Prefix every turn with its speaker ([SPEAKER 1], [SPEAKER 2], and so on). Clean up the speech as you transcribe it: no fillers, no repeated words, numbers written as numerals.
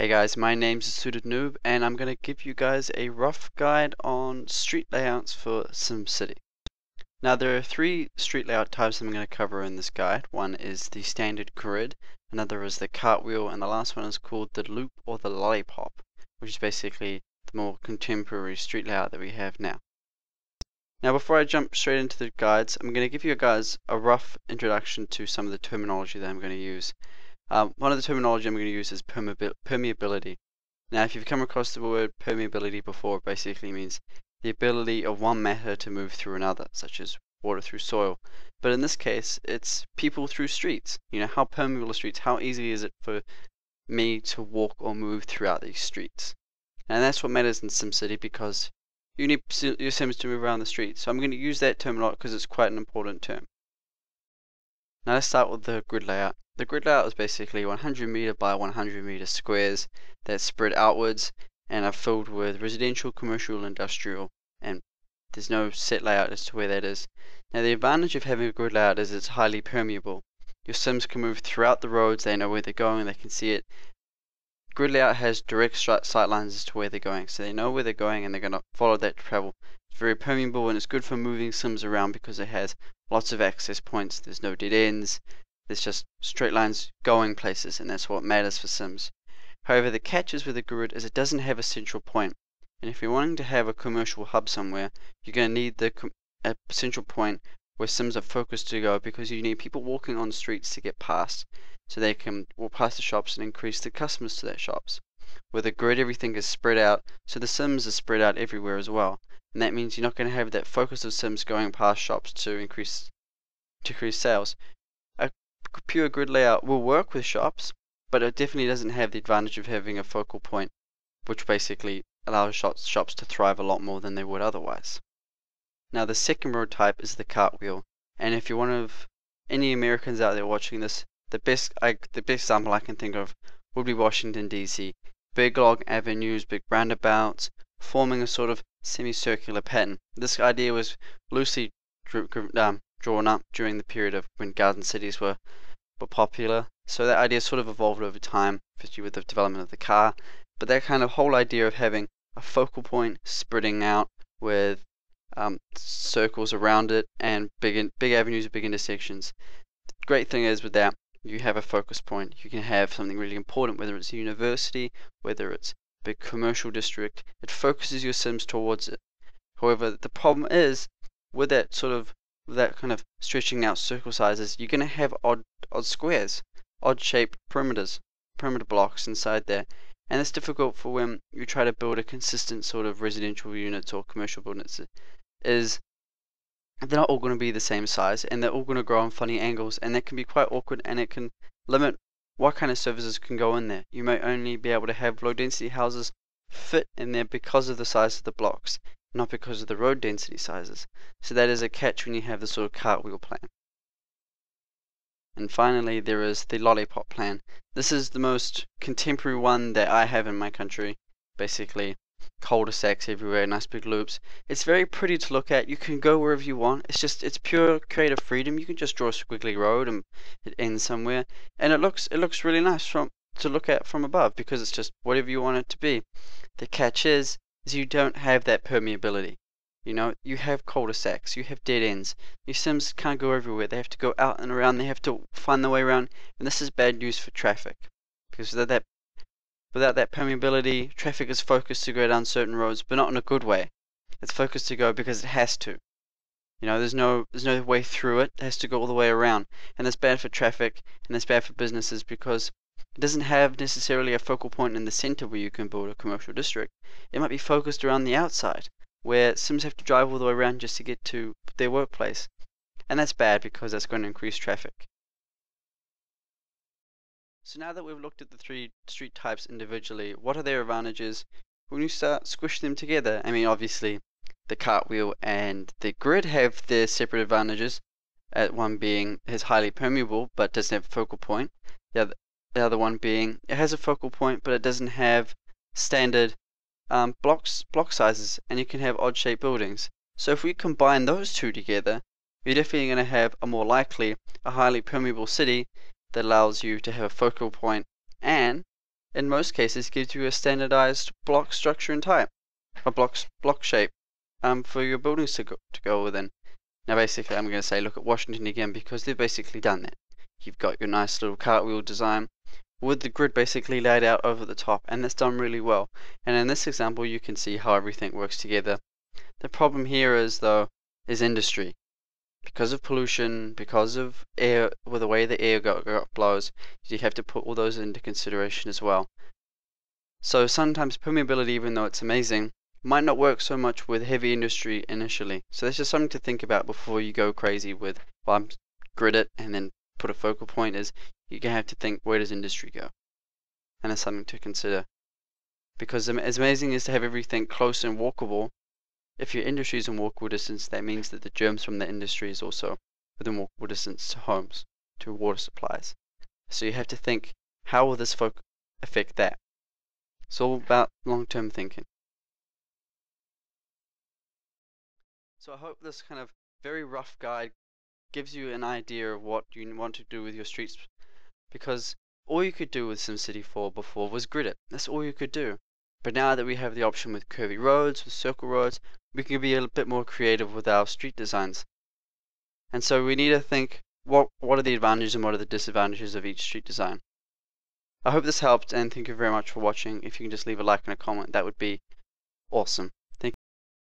[SPEAKER 1] Hey guys, my name's Suited Noob and I'm going to give you guys a rough guide on street layouts for SimCity. Now there are three street layout types I'm going to cover in this guide. One is the standard grid, another is the cartwheel, and the last one is called the loop or the lollipop, which is basically the more contemporary street layout that we have now. Now before I jump straight into the guides, I'm going to give you guys a rough introduction to some of the terminology that I'm going to use. One of the terminology I'm going to use is permeability. Now, if you've come across the word permeability before, it basically means the ability of one matter to move through another, such as water through soil. But in this case, it's people through streets. You know, how permeable are streets? How easy is it for me to walk or move throughout these streets? And that's what matters in SimCity, because you need your Sims to move around the streets. So I'm going to use that term a lot because it's quite an important term. Now let's start with the grid layout. The grid layout is basically 100 meter by 100 meter squares that spread outwards and are filled with residential, commercial, industrial, and there's no set layout as to where that is. Now the advantage of having a grid layout is it's highly permeable. Your Sims can move throughout the roads, they know where they're going, they can see it. Grid layout has direct sight lines as to where they're going, so they know where they're going and they're going to follow that travel. It's very permeable and it's good for moving Sims around because it has lots of access points, there's no dead ends, there's just straight lines going places, and that's what matters for Sims. However, the catch is with the grid is it doesn't have a central point, and if you're wanting to have a commercial hub somewhere, you're going to need a central point where Sims are focused to go, because you need people walking on the streets to get past, so they can walk past the shops and increase the customers to their shops. With a grid, everything is spread out, so the Sims are spread out everywhere as well, and that means you're not going to have that focus of Sims going past shops to increase sales. A pure grid layout will work with shops, but it definitely doesn't have the advantage of having a focal point, which basically allows shops to thrive a lot more than they would otherwise. Now the second road type is the cartwheel, and if you're one of any Americans out there watching this, the best example I can think of would be Washington DC. Big long avenues, big roundabouts, forming a sort of semicircular pattern. This idea was loosely drawn up during the period of when garden cities were popular. So that idea sort of evolved over time, especially with the development of the car. But that kind of whole idea of having a focal point spreading out with circles around it and big avenues, big intersections. The great thing is with that, you have a focus point. You can have something really important, whether it's a university, whether it's a big commercial district. It focuses your Sims towards it. However, the problem is with that kind of stretching out circle sizes, you're going to have odd squares, odd shaped perimeter blocks inside there, and it's difficult for when you try to build a consistent sort of residential units or commercial buildings. They're not all going to be the same size, and they're all going to grow on funny angles, and that can be quite awkward, and it can limit what kind of services can go in there. You may only be able to have low density houses fit in there because of the size of the blocks, not because of the road density sizes. So that is a catch when you have the sort of cartwheel plan. And finally, there is the lollipop plan. This is the most contemporary one that I have in my country. Basically, cul-de-sacs everywhere, nice big loops. It's very pretty to look at. You can go wherever you want. It's pure creative freedom. You can just draw a squiggly road and it ends somewhere, and it looks really nice to look at from above, because it's just whatever you want it to be. The catch is you don't have that permeability. You know, you have cul-de-sacs, you have dead ends. Your Sims can't go everywhere. They have to go out and around. They have to find their way around, and this is bad news for traffic, because without that permeability, traffic is focused to go down certain roads, but not in a good way. It's focused to go because it has to. You know, there's no way through it. It has to go all the way around, and that's bad for traffic, and that's bad for businesses, because it doesn't have necessarily a focal point in the center where you can build a commercial district. It might be focused around the outside, where Sims have to drive all the way around just to get to their workplace. And that's bad, because that's going to increase traffic. So now that we've looked at the three street types individually, what are their advantages when you start squishing them together? I mean, obviously, the cartwheel and the grid have their separate advantages. One being is highly permeable, but doesn't have a focal point. The other one being it has a focal point, but it doesn't have standard block sizes, and you can have odd-shaped buildings. So if we combine those two together, you're definitely going to have a more likely, a highly permeable city that allows you to have a focal point and in most cases gives you a standardized block structure and type, a block shape for your buildings to go within. Now basically I'm going to say look at Washington again, because they've basically done that. You've got your nice little cartwheel design with the grid basically laid out over the top, and that's done really well. And in this example you can see how everything works together. The problem here is industry. Because of pollution, because of air, with the way the air blows, you have to put all those into consideration as well. So sometimes permeability, even though it's amazing, might not work so much with heavy industry initially. So that's just something to think about before you go crazy with, well, grid it and then put a focal point. Is you're going to have to think, where does industry go? And that's something to consider. Because as amazing as to have everything close and walkable, if your industry is in walkable distance, that means that the germs from the industry is also within walkable distance to homes, to water supplies. So you have to think, how will this affect that? It's all about long-term thinking. So I hope this kind of very rough guide gives you an idea of what you want to do with your streets, because all you could do with SimCity 4 before was grid it. That's all you could do. But now that we have the option with curvy roads, with circle roads, we can be a bit more creative with our street designs. And so we need to think, what are the advantages and what are the disadvantages of each street design. I hope this helped, and thank you very much for watching. If you can just leave a like and a comment, that would be awesome.